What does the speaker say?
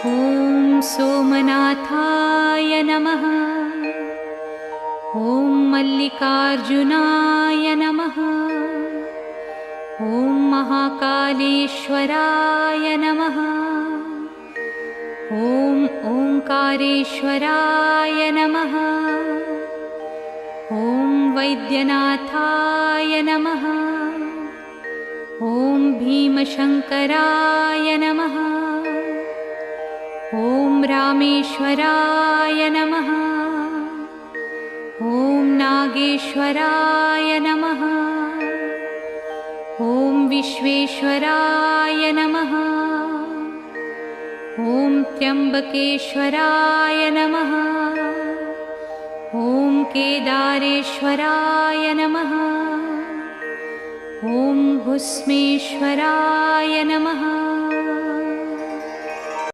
ॐ सोमनाथाय नमः। ॐ मल्लिकार्जुनाय नमः। ॐ महाकालेश्वराय नमः। ॐ ओंकारेश्वराय नमः। ॐ वैद्यनाथाय नमः। ॐ भीमशंकराय नमः। ॐ रामेश्वराय नमः। ॐ नागेश्वराय नमः। ॐ विश्वेश्वराय नमः। ॐ त्र्यंबकेश्वराय नमः। ॐ केदारेश्वराय नमः। ॐ भुस्मेश्वराय नमः।